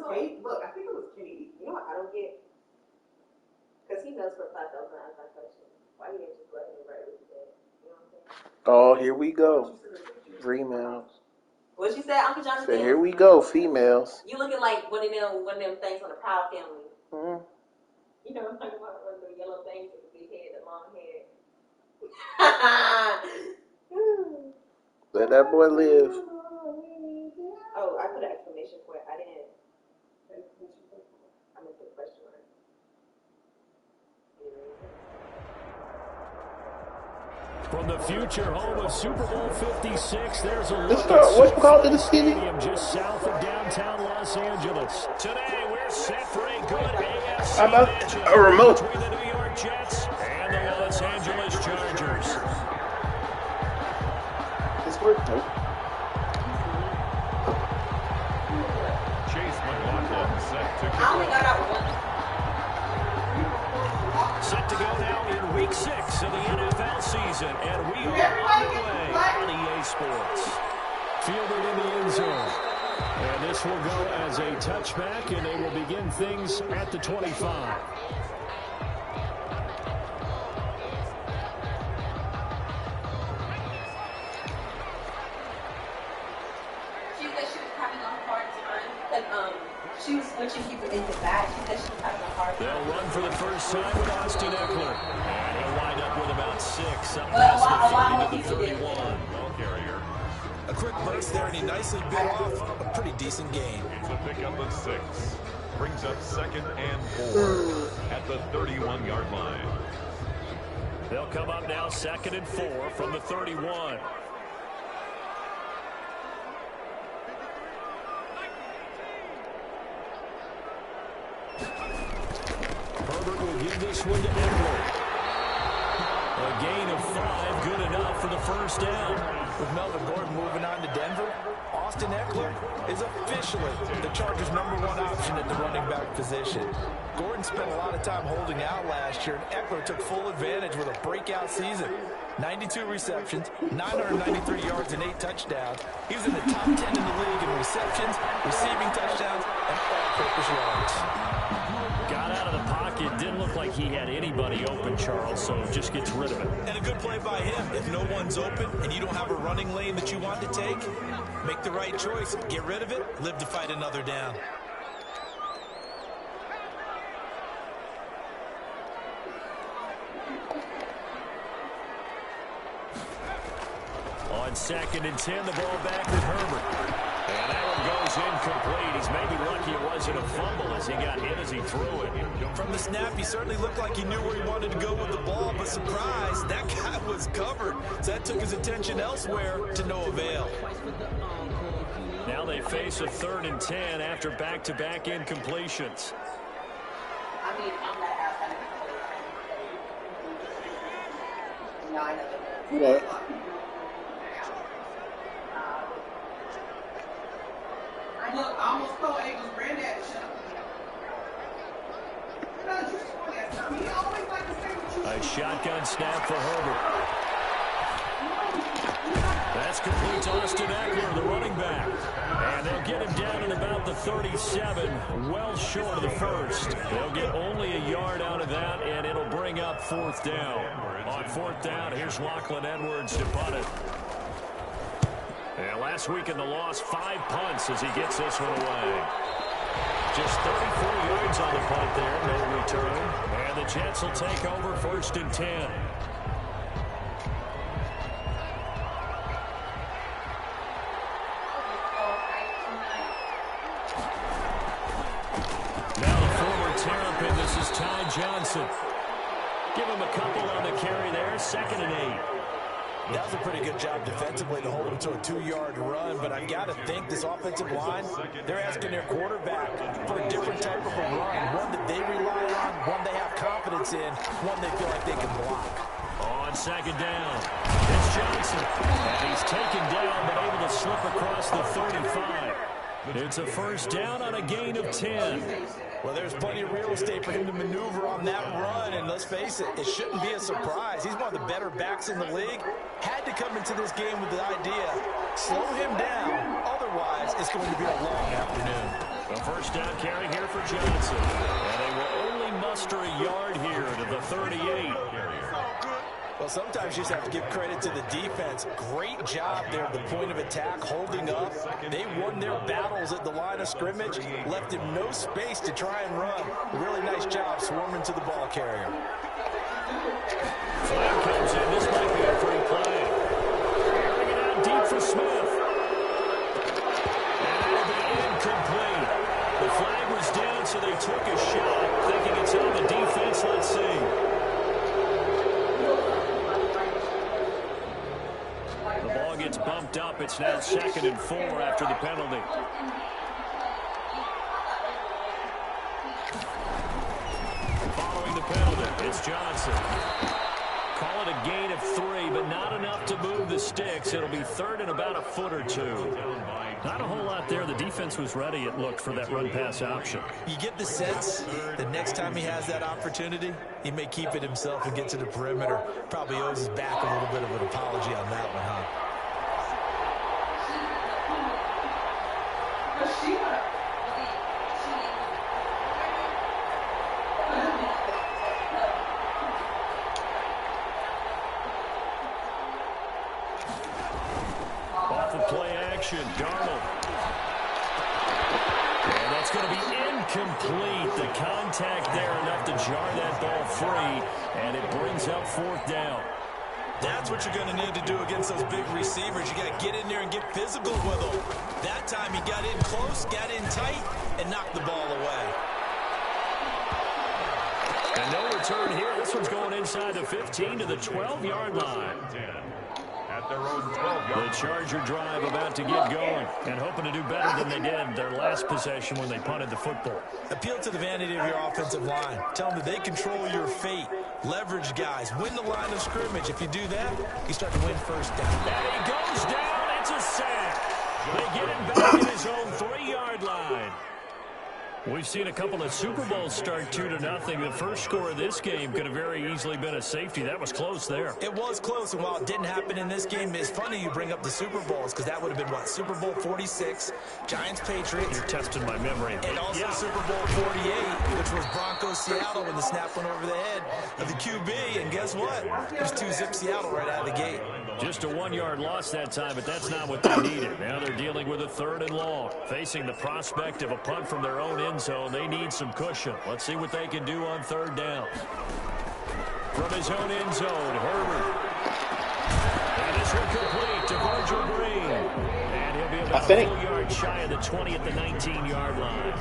Kate? Look, I think it was Katie. You know what I don't get? Because he knows for a fact I was going to ask that question. Why he didn't just let me write what he said? You know what I'm saying? Oh, here we go. Females. What she said, Uncle Jonathan? So here we go, females. You looking like one of them things on the Proud Family. Mm-hmm. You know what I'm talking about? One of the yellow things with the big head, the long hair. Let that boy live. Oh, I put an exclamation point. I didn't. I meant the question mark. From the future home of Super Bowl 56, there's a This look girl, at what you call it, the city? Stadium just south of downtown Los Angeles. Today, we're set for a good AFC How about matchup a remote? between the New York Jets and the Los Angeles Chargers. This work? Nope. Chase McLaughlin set to kick I only got out one. Set to go now in Week 6 of the NFL season, and we are underway on EA Sports. Fielded in the end zone. And this will go as a touchback, and they will begin things at the 25. She said she was having a hard time. She was switching people into that. She said she was having a hard time. They'll run for the first time with Austin Eckler. And he'll wind up with about 6 up Well, past a lot more the 30 to the people 31. ball carrier. A quick burst there, and he nicely bit off a pretty decent gain. It's a pickup of 6. Brings up 2nd and 4 at the 31-yard line. They'll come up now 2nd and 4 from the 31. Herbert will give this one to Eckler. A gain of 5, good enough for the first down. With Melvin Gordon moving on to Denver, Austin Eckler is officially the Chargers' #1 option at the running back position. Gordon spent a lot of time holding out last year, and Eckler took full advantage with a breakout season. 92 receptions, 993 yards, and 8 touchdowns. He was in the top 10 in the league in receptions, receiving touchdowns, and all-purpose yards. Got out of the pocket. Didn't look like he had anybody open, Charles, so just gets rid of it. And a good play by him. If no one's open and you don't have a running lane that you want to take, make the right choice. Get rid of it. Live to fight another down. On 2nd and 10, the ball back with Herbert. And that one goes incomplete. He's maybe lucky it wasn't a fumble as he got hit as he threw it. From the snap, he certainly looked like he knew where he wanted to go with the ball, but surprise, that guy was covered. So that took his attention elsewhere to no avail. Now they face a 3rd and 10 after back-to-back incompletions. I mean, I'm not outside of the No, I know that. What? Look, I almost told Angel's granddad to shut up. A shotgun snap for Herbert. That's complete to Austin Eckler, the running back. And they'll get him down at about the 37, well short of the first. They'll get only a yard out of that, and it'll bring up 4th down. On 4th down, here's Lachlan Edwards to punt it. And last week in the loss, 5 punts as he gets this one away. Just 34 yards on the punt there, no return. And the Jets will take over 1st and 10. Now the former Terrapin, this is Ty Johnson. Give him a couple on the carry there, 2nd and 8. That was a pretty good job defensively to hold him to a 2-yard run, but I've got to think this offensive line, they're asking their quarterback for a different type of a run, one that they rely on, one they have confidence in, one they feel like they can block. On 2nd down, it's Johnson. And he's taken down, but able to slip across the 35. It's a 1st down on a gain of 10. Well, there's plenty of real estate for him to maneuver on that run, and let's face it, it shouldn't be a surprise. He's one of the better backs in the league. Had to come into this game with the idea, slow him down, otherwise it's going to be a long afternoon. A first down carry here for Johnson. And they will only muster a yard here to the 38. Well, sometimes you just have to give credit to the defense. Great job there at the point of attack, holding up. They won their battles at the line of scrimmage, left him no space to try and run. Really nice job swarming to the ball carrier. Flag comes in. This might be a free play. Bring it out deep for Smith. And it'll be incomplete. The flag was down, so they took a shot, thinking it's on the defense. Let's see. The ball gets bumped up. It's now 2nd and 4 after the penalty. Following the penalty, it's Johnson. Call it a gain of 3, but not enough to move the sticks. It'll be 3rd and about a foot or 2. Not a whole lot there. The defense was ready, it looked, for that run-pass option. You get the sense that next time he has that opportunity, he may keep it himself and get to the perimeter. Probably owes his back a little bit of an apology on that one, huh? Off of play action, Darnold. And that's going to be incomplete. The contact there enough to jar that ball free, and it brings up 4th down. That's what you're going to need to do against those big receivers. You got to get in there and get physical with them. That time he got in close, got in tight, and knocked the ball away. And no return here. This one's going inside the 15 to the 12-yard line. At their own 12-yard. The Charger drive about to get going and hoping to do better than they did their last possession when they punted the football. Appeal to the vanity of your offensive line. Tell them that they control your fate. Leverage guys. Win the line of scrimmage. If you do that, you start to win first down. And he goes down. It's a sack. They get him back at his own 3-yard line. We've seen a couple of Super Bowls start 2-0. The first score of this game could have very easily been a safety. That was close there. It was close, and while it didn't happen in this game, it's funny you bring up the Super Bowls, because that would have been, what, Super Bowl 46, Giants-Patriots. You're testing my memory. And also Super Bowl 48, which was Broncos-Seattle when the snap went over the head of the QB. And guess what? It was 2-zip Seattle right out of the gate. Just a 1-yard loss that time, but that's not what they needed. Now they're dealing with a 3rd and long. Facing the prospect of a punt from their own end zone, they need some cushion. Let's see what they can do on 3rd down. From his own end zone, Herbert. And it's incomplete to Virgil Green. And he'll be about a full yard shy of the 20 at the 19-yard line.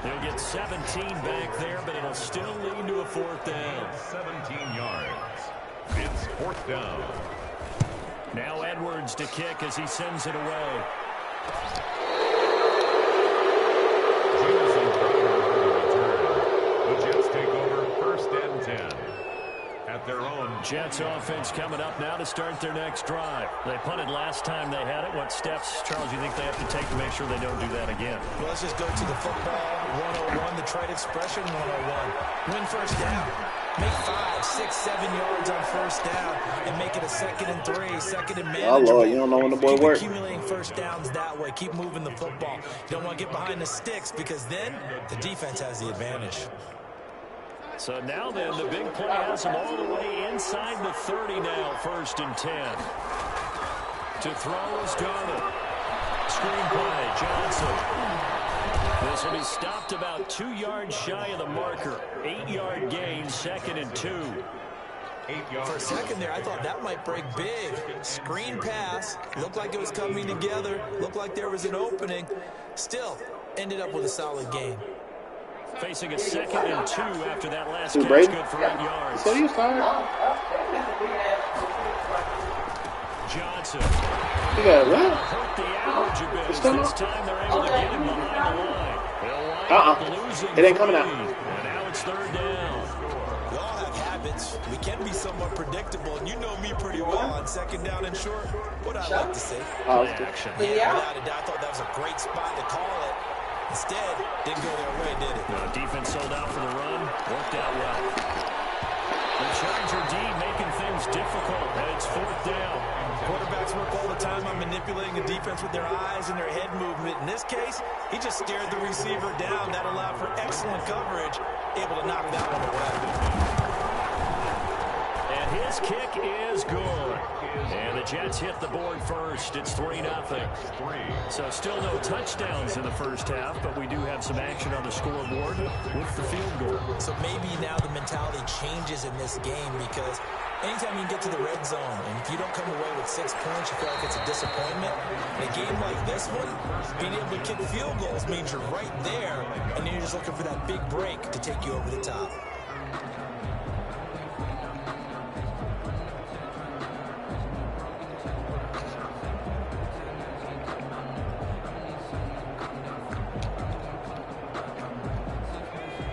They'll get 17 back there, but it'll still lead to a 4th down. 17 yards. It's 4th down. Now Edwards to kick as he sends it away. The Jets take over 1st and 10. At their own. Jets offense coming up now to start their next drive. They punted last time they had it. What steps, Charles, you think they have to take to make sure they don't do that again? Well, let's just go to the football 101, the trade expression 101. Win first down. Make 5, 6, 7 yards on first down and make it a 2nd and 3, 2nd and manageable. Oh, Lord, you don't know when the boy works. Keep accumulating first downs that way. Keep moving the football. You don't want to get behind the sticks, because then the defense has the advantage. So now then, the big play has them all the way inside the 30 now, 1st and 10. To throw is Darnold. Screen play, Johnson. This will be stopped about 2 yards shy of the marker. 8-yard gain, 2nd and 2. 8 yards. For a second there, I thought that might break big. Screen pass. Looked like it was coming together. Looked like there was an opening. Still, ended up with a solid gain. Facing a 2nd and 2 after that last Dude, catch, Brady? good for 8 yards. So you tired? Johnson. You got what? Hurt the average a bit. This time they're able to get him behind the line. They'll wind up losing It ain't coming out. 3, and now it's 3rd down. We all have habits. We can be somewhat predictable, and you know me pretty well on 2nd down and short. What I like to say. Oh, Play it's good. action. Yeah, without a doubt, I thought that was a great spot to call it. Instead, didn't go their way, did it? The defense sold out for the run. Worked out well. The Charger D making things difficult, and it's 4th down. Quarterbacks work all the time on manipulating the defense with their eyes and their head movement. In this case, he just stared the receiver down. That allowed for excellent coverage, able to knock that one away. And his kick is good. And the Jets hit the board first. It's 3-0. So still no touchdowns in the first half, but we do have some action on the scoreboard with the field goal. So maybe now the mentality changes in this game because anytime you can get to the red zone, and if you don't come away with 6 points, you feel like it's a disappointment. In a game like this one, being able to kick field goals means you're right there, and then you're just looking for that big break to take you over the top.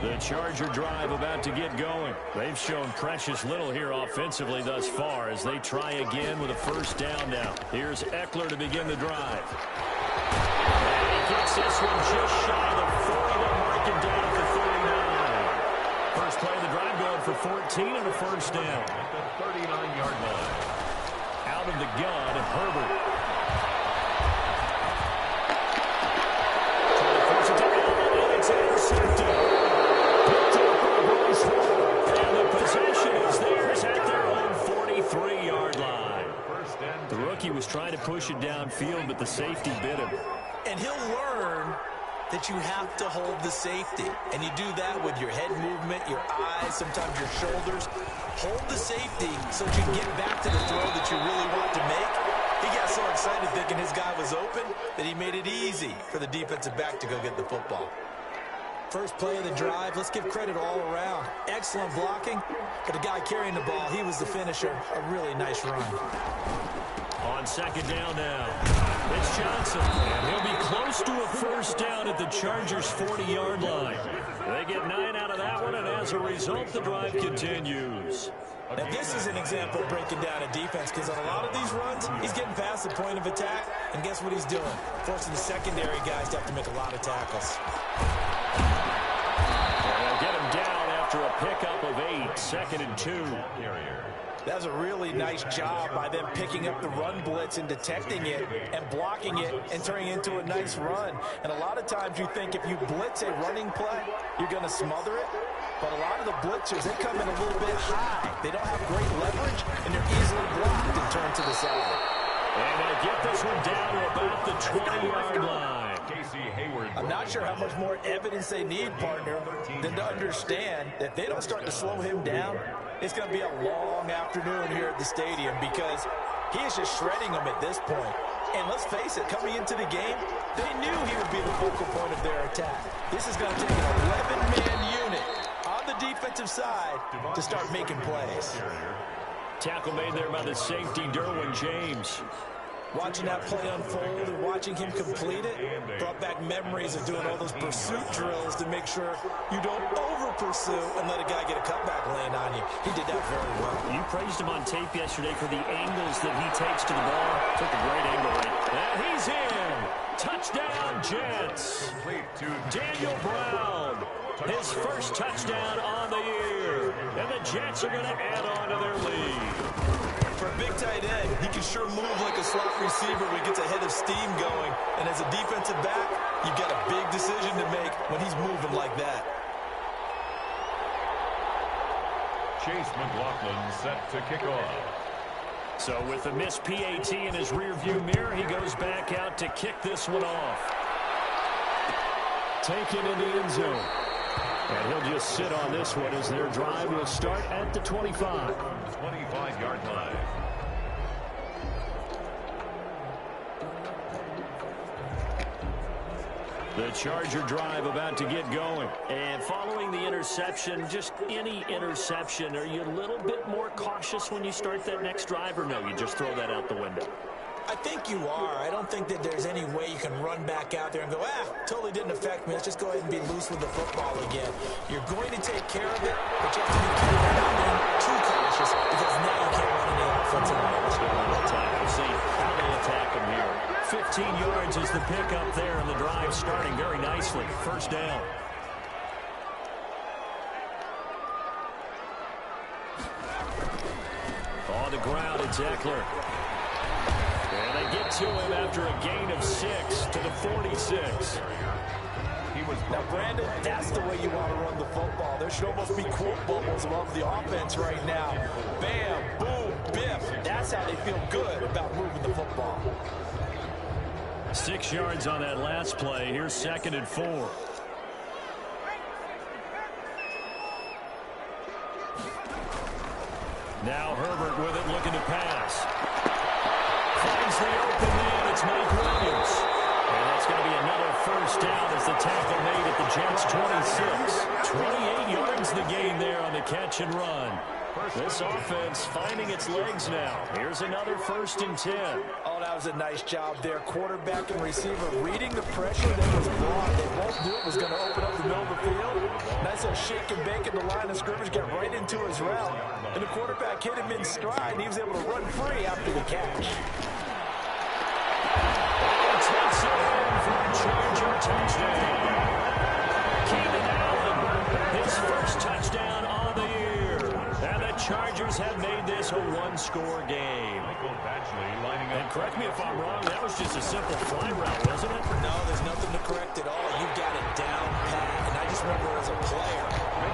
The Charger drive about to get going. They've shown precious little here offensively thus far as they try again with a 1st down now. Here's Eckler to begin the drive. And he gets this one just shy of the 40. They'll mark him down at the 39. First play of the drive going for 14 and a 1st down. At the 39-yard line. Out of the gun, Herbert. Trying to force it to Allen, and it's intercepted. And the possession is theirs at their own 43-yard line. The rookie was trying to push it downfield, but the safety bit him. And he'll learn that you have to hold the safety. And you do that with your head movement, your eyes, sometimes your shoulders. Hold the safety so that you can get back to the throw that you really want to make. He got so excited thinking his guy was open that he made it easy for the defensive back to go get the football. First play of the drive, let's give credit all around. Excellent blocking, but the guy carrying the ball, he was the finisher. A really nice run. On 2nd down now, it's Johnson, and he'll be close to a 1st down at the Chargers' 40-yard line. They get 9 out of that one, and as a result, the drive continues. Now, this is an example of breaking down a defense because on a lot of these runs, he's getting past the point of attack, and guess what he's doing? Forcing the secondary guys to have to make a lot of tackles. Get him down after a pickup of 8, 2nd and 2. That was a really nice job by them picking up the run blitz and detecting it and blocking it and turning it into a nice run. And a lot of times you think if you blitz a running play, you're going to smother it. But a lot of the blitzers, they come in a little bit high. They don't have great leverage, and they're easily blocked and turned to the side. And they get this one down to about the 20-yard line. I'm not sure how much more evidence they need, partner, than to understand that if they don't start to slow him down, it's going to be a long afternoon here at the stadium because he is just shredding them at this point. And let's face it, coming into the game, they knew he would be the focal point of their attack. This is going to take an 11-man unit on the defensive side to start making plays. Tackle made there by the safety, Derwin James. Watching that play unfold and watching him complete it brought back memories of doing all those pursuit drills to make sure you don't over-pursue and let a guy get a cutback lane on you. He did that very well. You praised him on tape yesterday for the angles that he takes to the ball. Took a great angle right. And he's in. Touchdown, Jets. Daniel Brown, his first touchdown on the year. And the Jets are going to add on to their lead. For a big tight end, he can sure move like a slot receiver when he gets a head of steam going. And as a defensive back, you've got a big decision to make when he's moving like that. Chase McLaughlin set to kick off. So with a missed PAT in his rearview mirror, he goes back out to kick this one off. Taken in the end zone. And he'll just sit on this one as their drive will start at the 25. 25-yard line. The Charger drive about to get going. And following the interception, just any interception, are you a little bit more cautious when you start that next drive, or no, you just throw that out the window? I think you are. I don't think that there's any way you can run back out there and go, totally didn't affect me. Let's just go ahead and be loose with the football again. You're going to take care of it, but you have to be careful not being too cautious because now you can't run any offensive miles. We'll see how they attack him here. 15 yards is the pickup there, and the drive starting very nicely. First down. the ground. It's Eckler. And they get to him after a gain of 6 to the 46. Now, Brandon, that's the way you want to run the football. There should almost be quote bubbles above the offense right now. Bam, boom, biff. That's how they feel good about moving the football. 6 yards on that last play. Here's 2nd and 4. Now Herbert with it, looking to pass. Finds the open man. It's Mike Williams. And that's going to be another first down as the tackle made at the Jets' 26. 28 yards the gain there on the catch and run. This offense finding its legs now. Here's another 1st and 10. Oh, that was a nice job there. Quarterback and receiver reading the pressure that was brought. They both knew it was going to open up the middle of the field. Nice little shake and bake at the line of scrimmage, get right into his route. And the quarterback hit him in stride, and he was able to run free after the catch. Takes it in for a Charger touchdown. Keenan Allen, his first touchdown on the year. And the Chargers have made this a one-score game. And correct me if I'm wrong, that was just a simple fly route, wasn't it? No, there's nothing to correct at all. You've got it down pat. And I just remember as a player,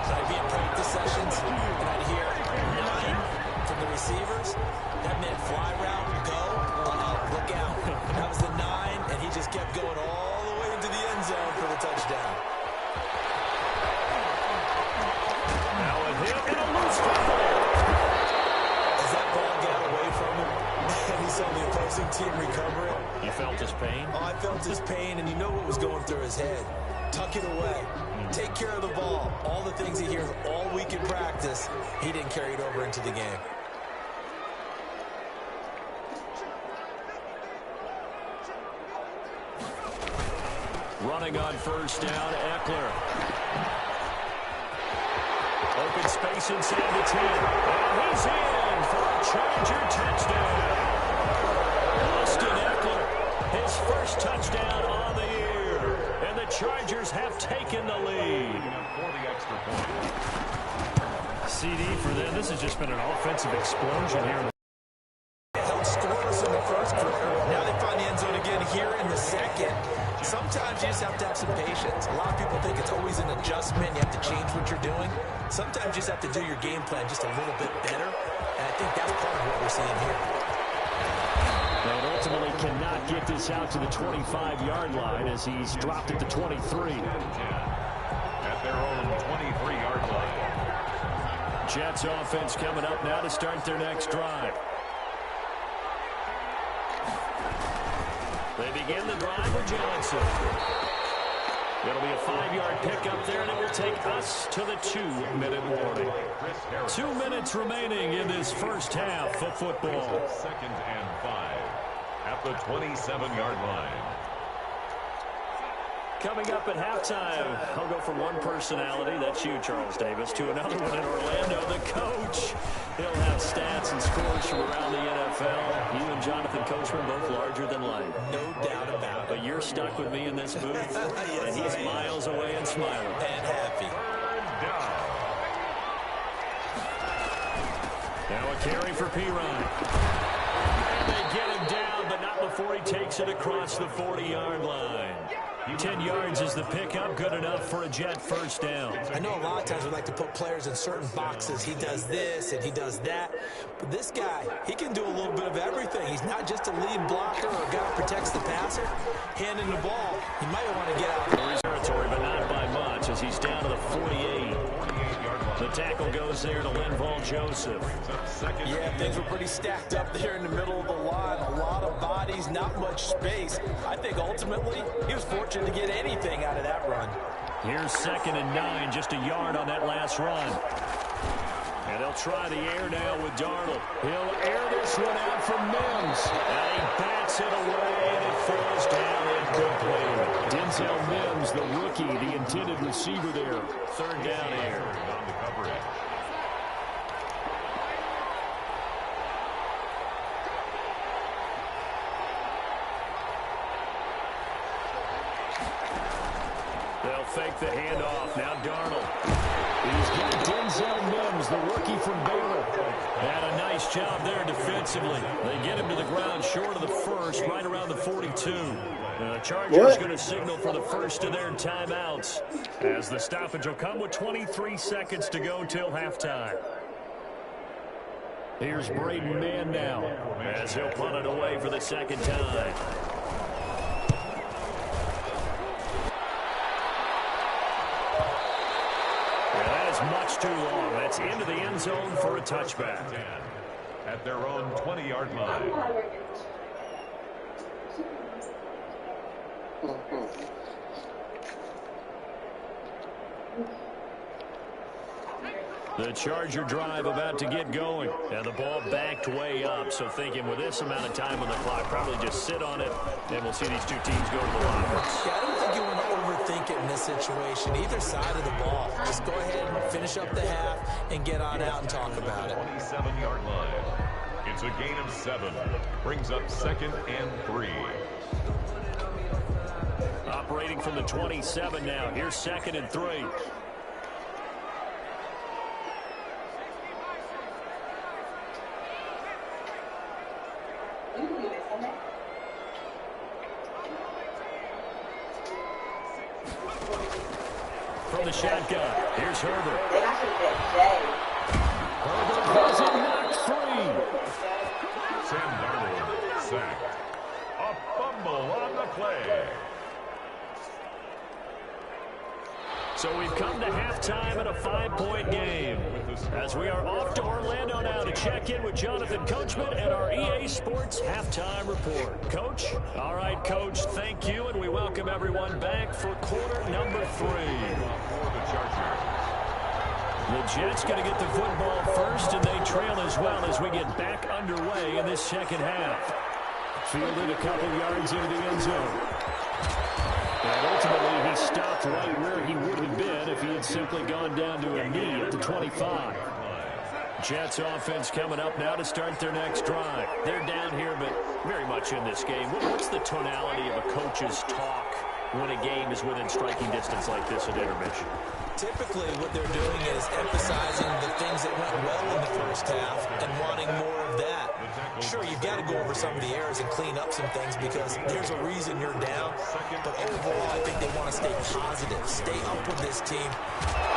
I'd be in practice sessions, and I'd hear 9 from the receivers. That meant fly route, go, look out. That was the 9, and he just kept going all the way into the end zone for the touchdown. Now with him in a loose football. As that ball got away from him, and he saw the opposing team recover it. You felt his pain? Oh, I felt his pain, and you know what was going through his head. Tuck it away. Take care of the ball. All the things he hears all week in practice, he didn't carry it over into the game. Running on first down, Eckler. Open space inside the 10. And he's in for a Charger touchdown. Austin Eckler, his first touchdown on the year. And the Chargers have taken the lead. CD for them. This has just been an offensive explosion here. Held scoreless in the first quarter. Now they find the end zone again here in the second. Sometimes you just have to have some patience. A lot of people think it's always an adjustment. You have to change what you're doing. Sometimes you just have to do your game plan just a little bit better. And I think that's part of what we're seeing here. And ultimately cannot get this out to the 25-yard line as he's dropped at the 23. At their own 23-yard line. Jets offense coming up now to start their next drive. They begin the drive with Johnson. It'll be a 5-yard pickup there, and it will take us to the 2-minute warning. 2 minutes remaining in this first half of football. 2nd and 5 at the 27-yard line. Coming up at halftime, I'll go from one personality, that's you, Charles Davis, to another one in Orlando, the coach. He'll have stats and scores from around the NFL. You and Jonathan Coachman both larger than life. No doubt about it. But you're stuck with me in this booth, and he's miles away and smiling. And happy. Now a carry for Pirine. And they get him down, but not before he takes it across the 40-yard line. 10 yards is the pickup, good enough for a Jet first down. I know a lot of times we like to put players in certain boxes. He does this and he does that. But this guy, he can do a little bit of everything. He's not just a lead blocker or a guy who protects the passer. Handing the ball, he might want to get out of his territory, but not by much as he's down to the 48. The tackle goes there to Linval Joseph. Yeah, things were pretty stacked up there in the middle of the line. A lot of bodies, not much space. I think ultimately he was fortunate to get anything out of that run. Here's 2nd and 9, just a yard on that last run. And they'll try the air now with Darnold. He'll air this one out from Mims. And he bats it away, and it falls down incomplete. Denzel Mims, the rookie, the intended receiver there. 3rd down air. On the coverage. They'll fake the handoff. Now Darnold. He's got Denzel Mims, the rookie from Baylor. And a nice job there defensively. They get him to the ground short of the first, right around the 42. The Chargers going to signal for the first of their timeouts, as the stoppage will come with 23 seconds to go till halftime. Here's Braden Mann now, as he'll punt it away for the second time. Much too long. That's into the end zone for a touchback. At their own 20-yard line. The Charger drive about to get going. And the ball backed way up. So thinking with this amount of time on the clock, probably just sit on it. And we'll see these two teams go to the lockers. Yeah, I don't think you want to overthink it in this situation. Either side of the ball. Just go ahead and finish up the half and get on out and talk about it. 27-yard line. It's a gain of 7. Brings up 2nd and 3. Operating from the 27 now. Here's 2nd and 3. From the shotgun, here's Herbert. Herbert has it knocked free. Sam Darnold sacked. A fumble on the play. So we've come to halftime in a 5-point game. As we are off to Orlando now to check in with Jonathan Coachman and our EA Sports Halftime Report. Coach? All right, Coach, thank you, and we welcome everyone back for quarter number 3. The Jets going to get the football first, and they trail as well as we get back underway in this second half. Fielded a couple yards into the end zone. And ultimately, he stopped right where he would have been if he had simply gone down to a knee at the 25. Jets offense coming up now to start their next drive. They're down here, but very much in this game. What's the tonality of a coach's talk when a game is within striking distance like this at intermission? Typically, what they're doing is emphasizing the things that went well in the first half and wanting more of that. Sure, you've got to go over some of the errors and clean up some things because there's a reason you're down. But overall, I think they want to stay positive, stay up with this team.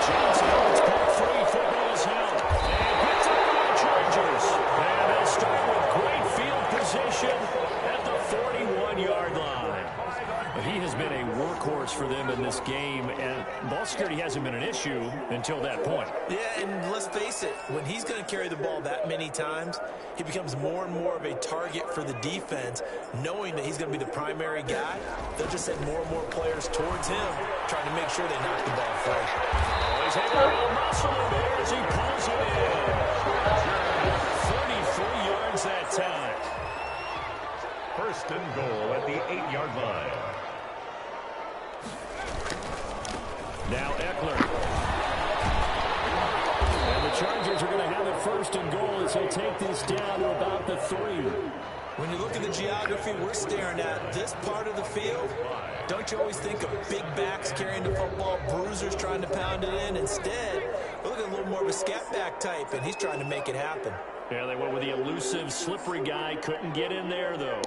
Johnson, it's pulled free, football's held. And gets it for the Chargers. And they'll start with great field position at the 41-yard line. He has been a workhorse for them in this game, and ball security hasn't been an issue until that point. Yeah, and let's face it, when he's going to carry the ball that many times, he becomes more and more of a target for the defense, knowing that he's going to be the primary guy. They'll just send more and more players towards him, trying to make sure they knock the ball free. Oh, he's able to muscle it there as he pulls it in. 33 yards that time. First and goal at the 8-yard line. Now Eckler. And the Chargers are going to have it first and goal as they take this down to about the 3. When you look at the geography we're staring at, this part of the field, don't you always think of big backs carrying the football, bruisers trying to pound it in? Instead, look at a little more of a scat back type, and he's trying to make it happen. Yeah, they went with the elusive, slippery guy. Couldn't get in there, though.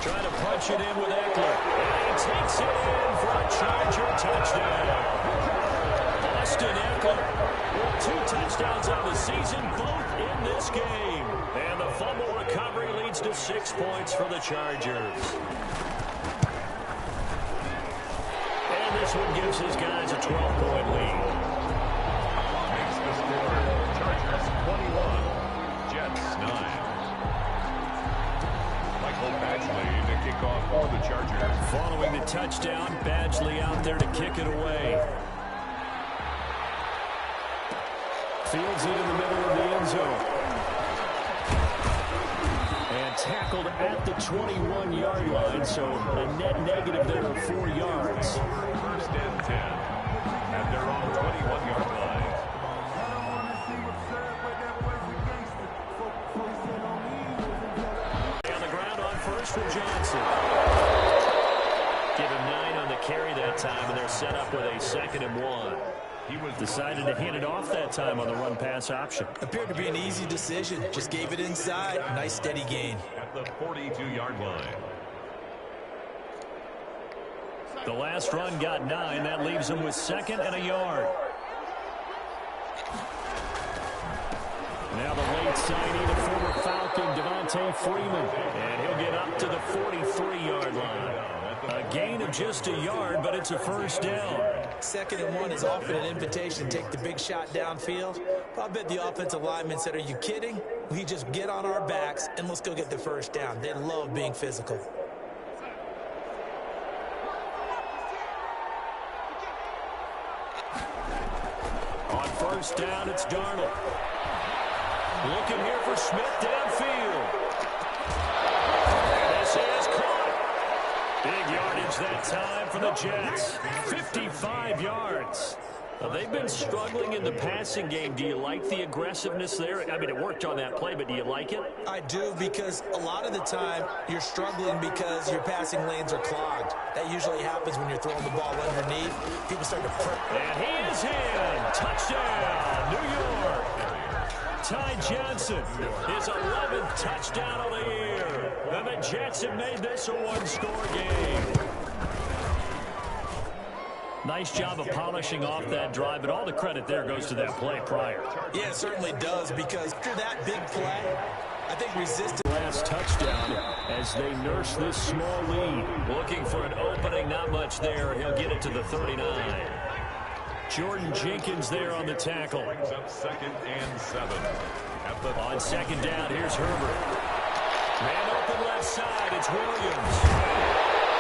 Trying to punch it in with Eckler. And he takes it in for a Charger touchdown. Austin Eckler with 2 touchdowns on the season, both in this game. And the fumble recovery leads to 6 points for the Chargers. And this one gives his guys a 12-point lead. Makes the score Chargers 21, Jets 9. Badgley to kick off for the Chargers. Following the touchdown, Badgley out there to kick it away. Fields it in the middle of the end zone. And tackled at the 21-yard line, so a net negative there of 4 yards. First and 10 at their own 21-yard line. For Johnson. Give him 9 on the carry that time, and they're set up with a 2nd and 1. He was Decided to hand it off that time on the run-pass option. Appeared to be an easy decision. Just gave it inside. Nice steady gain. at the 42-yard line. The last run got 9. That leaves him with 2nd and a yard. Now the late signing, the former Falcon, Devontae Freeman. And he'll get up to the 43-yard line. A gain of just a yard, but it's a first down. 2nd and 1 is often an invitation to take the big shot downfield. I bet the offensive lineman said, are you kidding? We just get on our backs and let's go get the first down. They love being physical. On first down, it's Darnold. Looking here for Smith downfield. And this is caught. Big yardage that time for the Jets. 55 yards. Now, they've been struggling in the passing game. Do you like the aggressiveness there? I mean, it worked on that play, but do you like it? I do, because a lot of the time you're struggling because your passing lanes are clogged. That usually happens when you're throwing the ball underneath. People start to prep. And he is in. Touchdown, New York. Ty Johnson, his 11th touchdown of the year. And the Jets have made this a one-score game. Nice job of polishing off that drive, but all the credit there goes to that play prior. Yeah, it certainly does, because after that big play, I think resistance. Last touchdown as they nurse this small lead. Looking for an opening, not much there. He'll get it to the 39. Jordan Jenkins there on the tackle. Brings up 2nd and 7. On 2nd down, here's Herbert. Man open left side, it's Williams.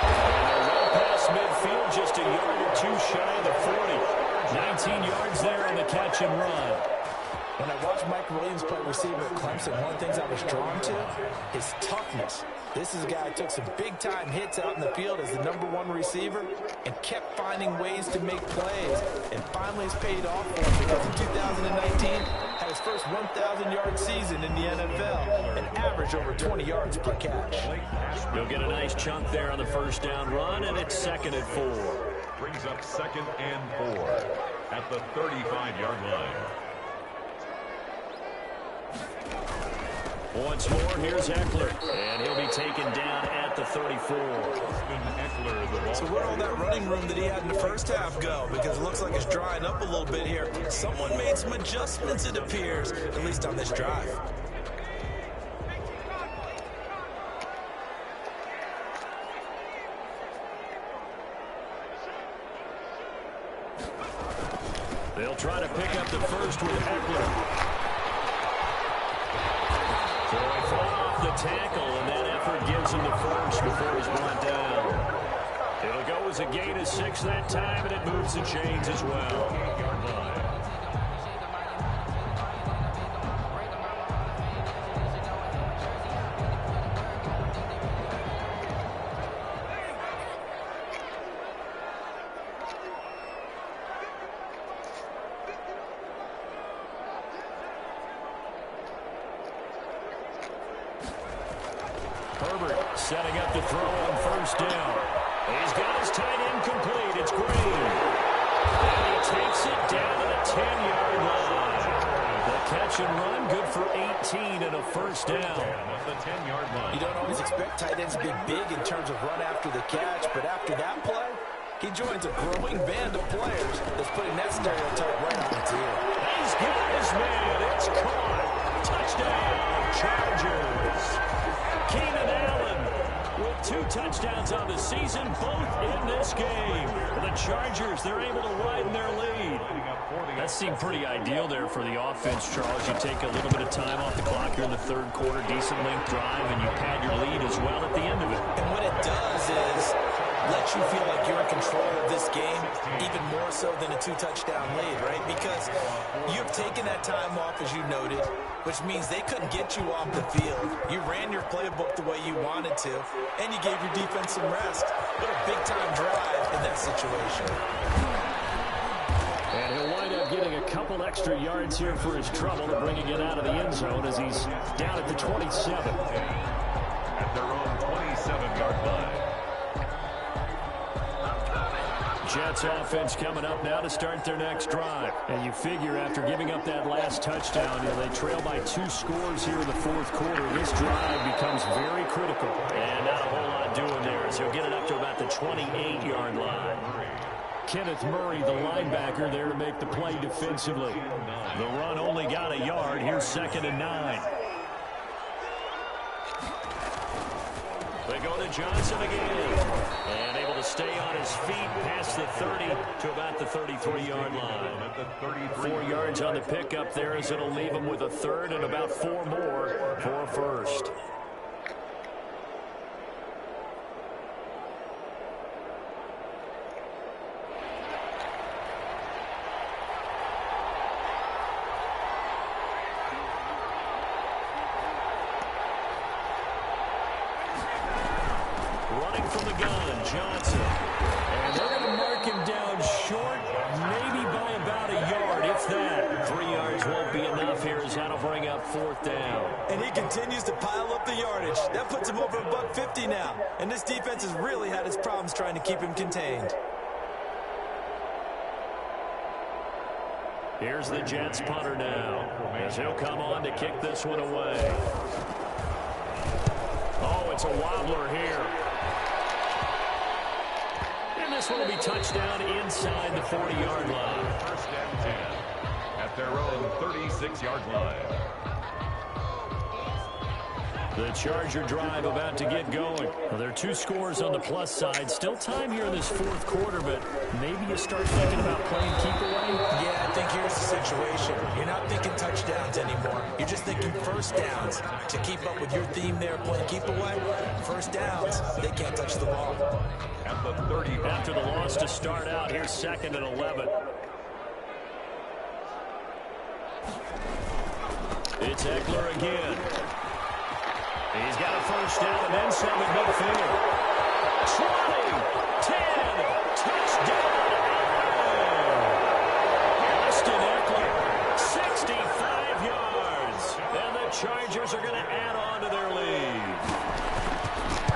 And a run past midfield, just a yard or two shy of the 40. 19 yards there on the catch and run. When I watched Mike Williams play receiver at Clemson, one of the things I was drawn to, his toughness. This is a guy who took some big-time hits out in the field as the #1 receiver and kept finding ways to make plays. And finally it's paid off for him, because in 2019 had his first 1,000-yard season in the NFL and averaged over 20 yards per catch. He'll get a nice chunk there on the first down run, and it's 2nd and 4. Brings up 2nd and 4 at the 35-yard line. Once more, here's Eckler, and he'll be taken down at the 34. So where'd all that running room that he had in the first half go? Because it looks like it's drying up a little bit here. Someone made some adjustments, it appears, at least on this drive. They'll try to pick up the first with Eckler. So he fought off the tackle, and that effort gives him the first before he's brought down. It'll go as a gain of 6 that time, and it moves the chains as well. Herbert setting up the throw on first down. He's got his tight end complete. It's Green. And he takes it down to the 10-yard line. The catch and run, good for 18 and a first down. At the 10-yard line. You don't always expect tight ends to be big in terms of run after the catch, but after that play, he joins a growing band of players that's putting that stereotype right on its ear. He's got his man. It's caught. Touchdown, Chargers. Keenan Allen with 2 touchdowns on the season, both in this game. The Chargers, they're able to widen their lead. That seemed pretty ideal there for the offense, Charles. You take a little bit of time off the clock here in the 3rd quarter, decent length drive, and you pad your lead as well at the end of it. And what it does is let you feel like you're in control of this game, even more so than a 2-touchdown lead, right? Because you've taken that time off, as you noted, which means they couldn't get you off the field. You ran your playbook the way you wanted to, and you gave your defense some rest. What a big-time drive in that situation. And he'll wind up getting a couple extra yards here for his trouble and bringing it out of the end zone as he's down at the 27. At their own 27-yard line. Jets offense coming up now to start their next drive. And you figure after giving up that last touchdown, they trail by 2 scores here in the fourth quarter. This drive becomes very critical. And not a whole lot doing there as he'll get it up to about the 28-yard line. Kenneth Murray, the linebacker, there to make the play defensively. The run only got a yard. Here's 2nd and 9. They go to Johnson again. And able to stay on his feet past the 30 to about the 33-yard line. 4 yards on the pickup there as it'll leave him with a third and about 4 more for a first. Johnson. And they're going to mark him down short, maybe by about a yard, if that. 3 yards won't be enough here as that'll bring up 4th down. And he continues to pile up the yardage. That puts him over $150 now. And this defense has really had its problems trying to keep him contained. Here's the Jets punter now as he'll come on to kick this one away. Oh, it's a wobbler here. This one will be touchdown inside the 40-yard line. 1st and 10 at their own 36-yard line. The Charger drive about to get going. Well, there are 2 scores on the plus side. Still time here in this fourth quarter, but maybe you start thinking about playing keep away. Yeah, I think here's the situation. You're not thinking touchdowns anymore. You're just thinking first downs. To keep up with your theme there, playing keep away, first downs, they can't touch the ball. At the 30. After the loss to start out, here's 2nd and 11. It's Eckler again. He's got a first down and then some at midfield. 20, 10, touchdown. Austin Eckler, 65 yards. And the Chargers are going to add on to their lead.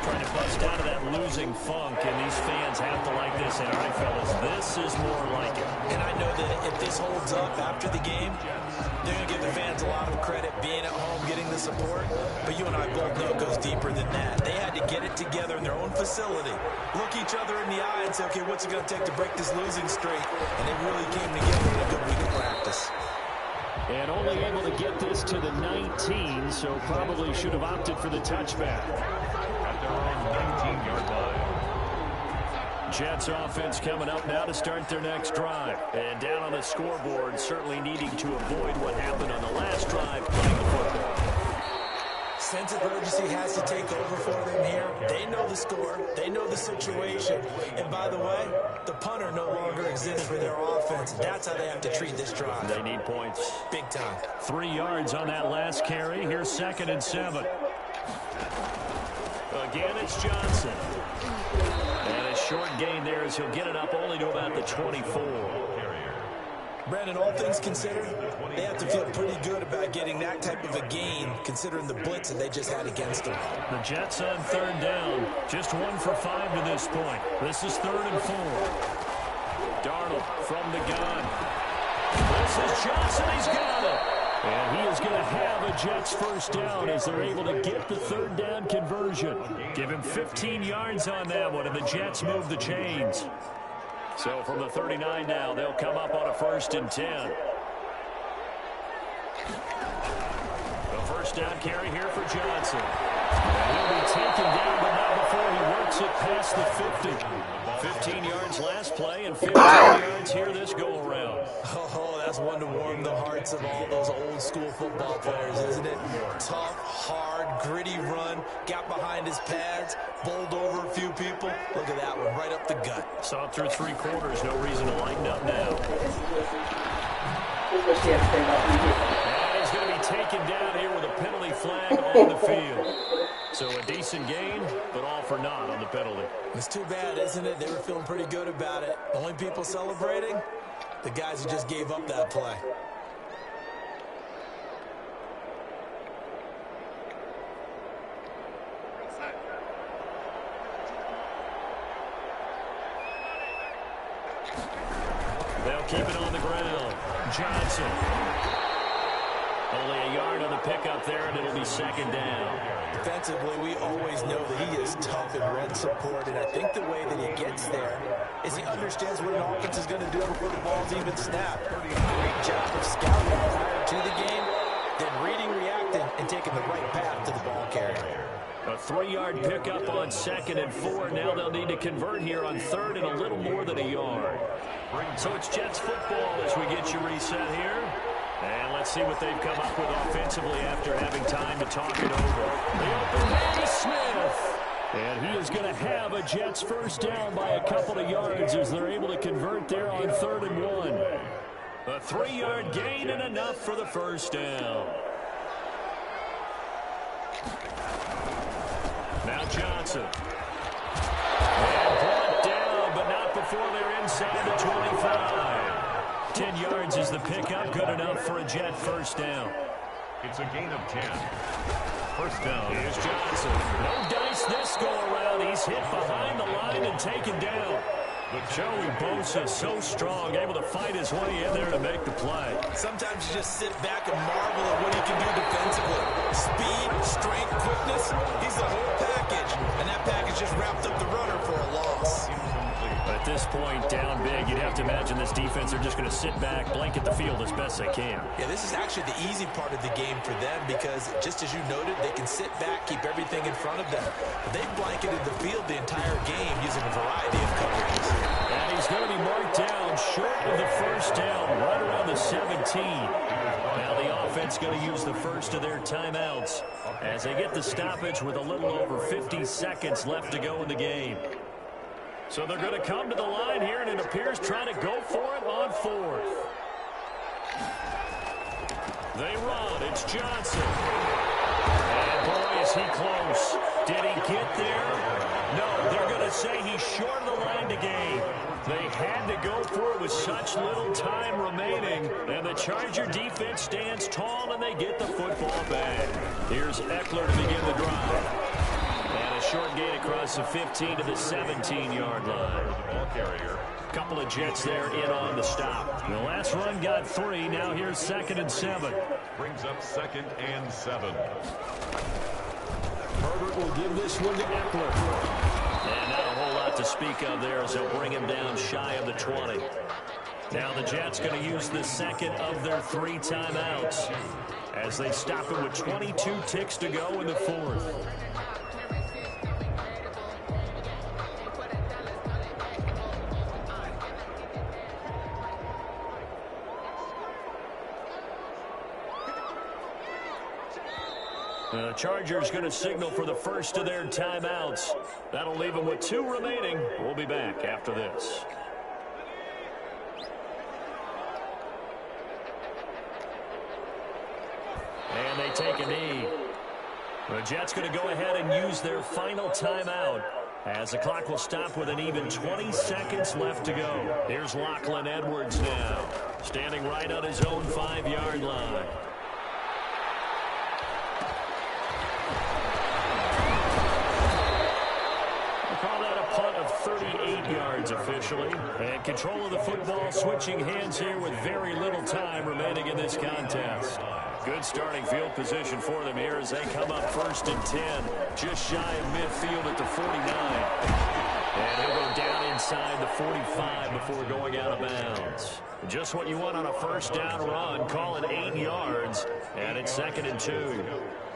Trying to bust out of that losing funk, and these fans have to like this. And all right, fellas, this is more like it. And I know that if this holds up after the game, they're going to give the fans a lot of credit being at home, getting the support. But you and I both know it goes deeper than that. They had to get it together in their own facility, look each other in the eye and say, okay, what's it going to take to break this losing streak? And they really came together in a good week of practice. And only able to get this to the 19, so probably should have opted for the touchback. At their own 19-yard line. Jets offense coming up now to start their next drive. And down on the scoreboard, certainly needing to avoid what happened on the last drive playing the football. Sense of urgency has to take over for them here. They know the score. They know the situation. And by the way, the punter no longer exists for their offense. That's how they have to treat this drive. They need points. Big time. 3 yards on that last carry. Here's 2nd and 7. Again, it's Johnson. And a short gain there as he'll get it up only to about the 24. Brandon, all things considered, they have to feel pretty good about getting that type of a gain, considering the blitz that they just had against them. The Jets on 3rd down. Just 1 for 5 to this point. This is 3rd and 4. Darnold from the gun. This is Johnson. He's got it. And he is going to have a Jets first down as they're able to get the 3rd down conversion. Give him 15 yards on that one, and the Jets move the chains. So from the 39 now, they'll come up on a 1st and 10. The first down carry here for Johnson. And he'll be taken down, but not before he works it past the 50. 15 yards last play and 15 yards here this go-around. Oh, that's one to warm the hearts of all those old-school football players, isn't it? Tough, hard, gritty run, got behind his pads, bowled over a few people. Look at that one, right up the gut. Saw it through 3 quarters, no reason to lighten up now. And he's going to be taken down here with a penalty flag on the field. So a decent gain, but all for naught on the penalty. It's too bad, isn't it? They were feeling pretty good about it. The only people celebrating, the guys who just gave up that play. They'll keep it on the ground. Johnson. Only a yard on the pickup there, and it'll be second down. Defensively, we always know that he is tough in run support, and I think the way that he gets there is he understands what an offense is going to do before the ball's even snapped. Great job of scouting prior to the game, then reading, reacting, and taking the right path to the ball carrier. A 3-yard pickup on 2nd and 4. Now they'll need to convert here on 3rd and a little more than a yard. So it's Jets football as we get you reset here. And let's see what they've come up with offensively after having time to talk it over. The open man is Smith. And he is going to have a Jets first down by a couple of yards as they're able to convert there on 3rd and 1. A 3-yard gain and enough for the first down. Now Johnson. And brought down, but not before they're inside the 25. 10 yards is the pickup, good enough for a Jet first down. It's a gain of 10. First down. Here's Johnson. No dice this go around. He's hit behind the line and taken down. But Joey Bosa so strong, able to fight his way in there to make the play. Sometimes you just sit back and marvel at what he can do defensively. Speed, strength, quickness, he's the whole package. And that package just wrapped up the runner for a loss. At this point, down big, you'd have to imagine this defense are just going to sit back, blanket the field as best they can. Yeah, this is actually the easy part of the game for them because, just as you noted, they can sit back, keep everything in front of them. But they've blanketed the field the entire game using a variety of coverages. And he's going to be marked down short of the first down, right around the 17. Now the offense going to use the first of their timeouts as they get the stoppage with a little over 50 seconds left to go in the game. So they're going to come to the line here, and it appears trying to go for it on 4th. They run. It's Johnson. And boy, is he close. Did he get there? No, they're going to say he's short of the line to gain. They had to go for it with such little time remaining. And the Charger defense stands tall, and they get the football back. Here's Eckler to begin the drive. And a short gain across the 15 to the 17-yard line. Couple of Jets there in on the stop. The last run got 3. Now here's 2nd and 7. Brings up 2nd and 7. Herbert will give this one to Eckler. And not a whole lot to speak of there as they'll bring him down shy of the 20. Now the Jets going to use the second of their 3 timeouts as they stop it with 22 ticks to go in the 4th. The Chargers going to signal for the first of their timeouts. That'll leave them with 2 remaining. We'll be back after this. And they take a knee. The Jets going to go ahead and use their final timeout as the clock will stop with an even 20 seconds left to go. Here's Lachlan Edwards now, standing right on his own 5-yard line. Call that a punt of 38 yards officially. And control of the football switching hands here with very little time remaining in this contest. Good starting field position for them here as they come up 1st and 10. Just shy of midfield at the 49. And he'll go down inside the 45 before going out of bounds. Just what you want on a first down run. Call it 8 yards. And it's 2nd and 2.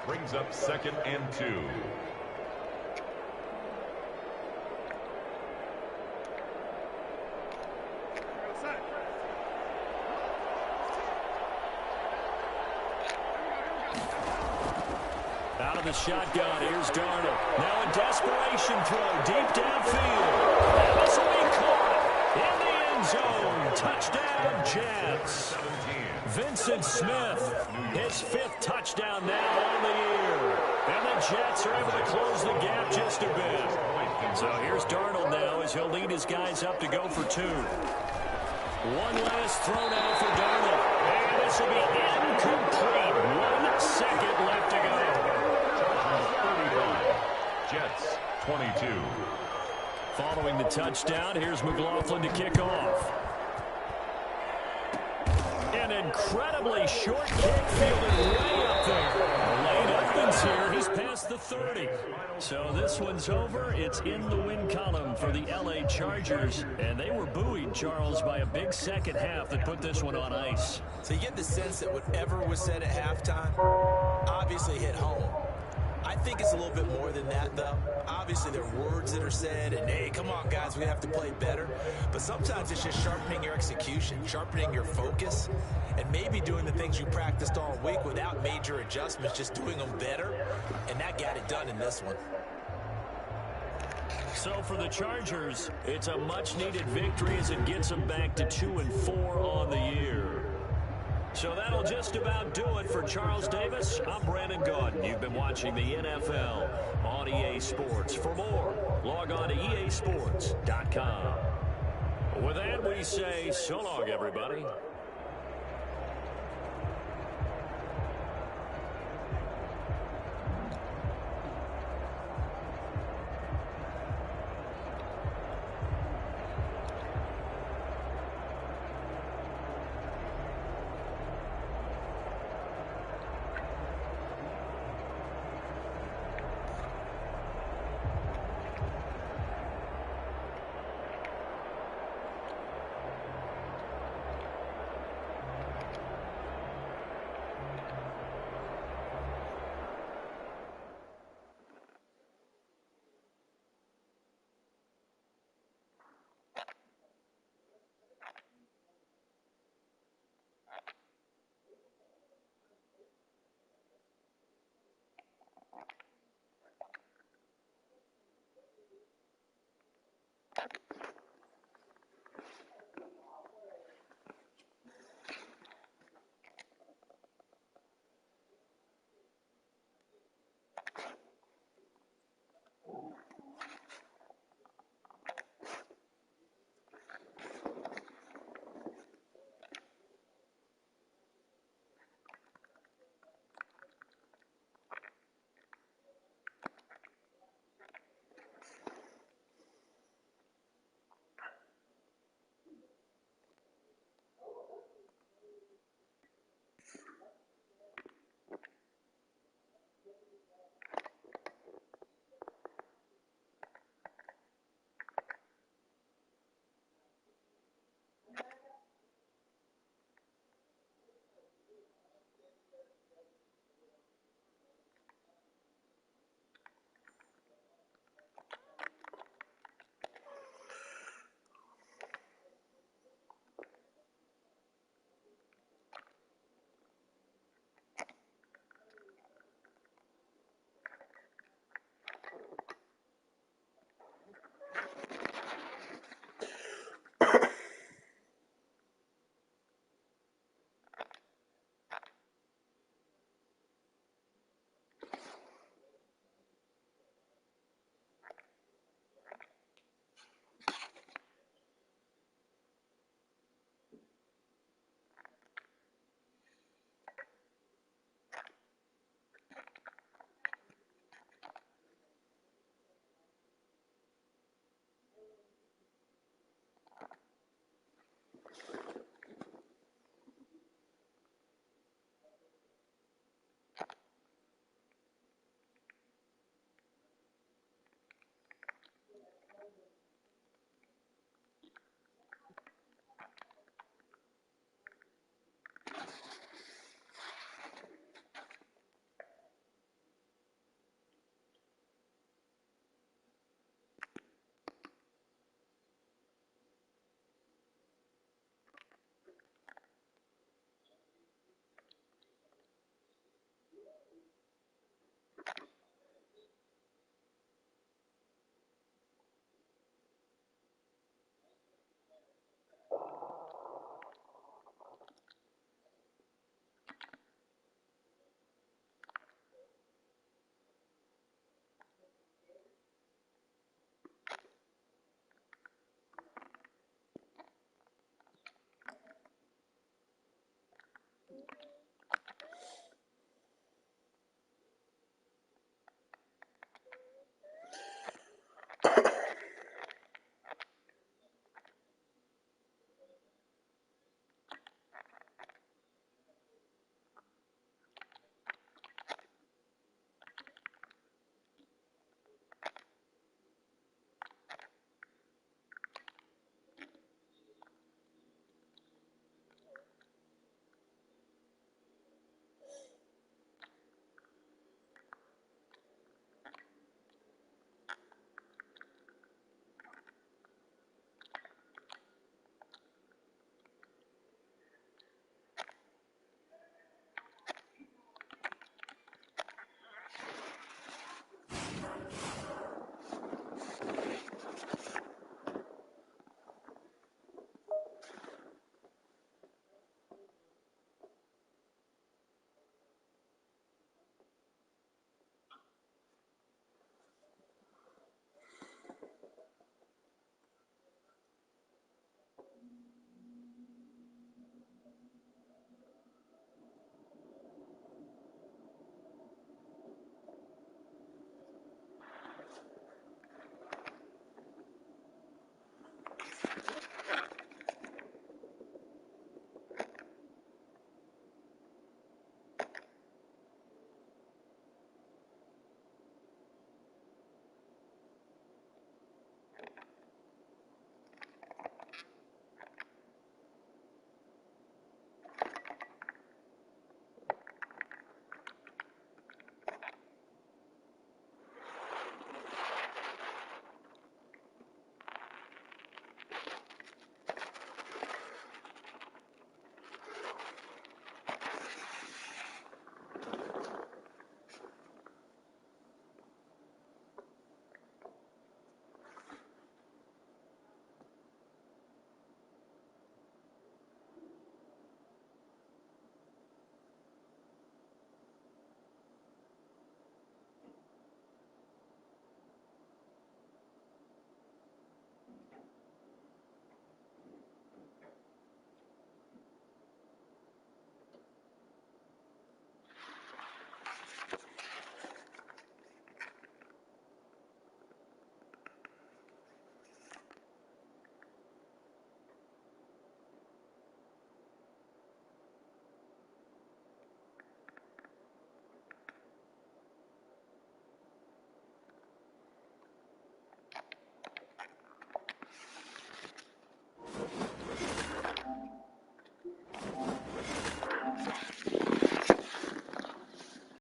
Brings up 2nd and 2. Out of the shotgun, here's Darnold. Now a desperation throw deep downfield. And this will be caught in the end zone. Touchdown, Jets. Vincent Smith, his 5th touchdown now on the year. And the Jets are able to close the gap just a bit. So here's Darnold now as he'll lead his guys up to go for 2. One last throw now for Darnold. And this will be incomplete. 1 second left to go. Jets 22. Following the touchdown, here's McLaughlin to kick off. An incredibly short kick fielded way up there. The lane opens here. He's past the 30. So this one's over. It's in the win column for the L.A. Chargers. And they were buoyed, Charles, by a big second half that put this one on ice. So you get the sense that whatever was said at halftime obviously hit home. I think it's a little bit more than that, though. Obviously, there are words that are said, and, hey, come on, guys, we have to play better. But sometimes it's just sharpening your execution, sharpening your focus, and maybe doing the things you practiced all week without major adjustments, just doing them better. And that got it done in this one. So for the Chargers, it's a much-needed victory as it gets them back to 2-4 on the year. So that'll just about do it for Charles Davis. I'm Brandon Gaudin. You've been watching the NFL on EA Sports. For more, log on to easports.com. With that, we say so long, everybody.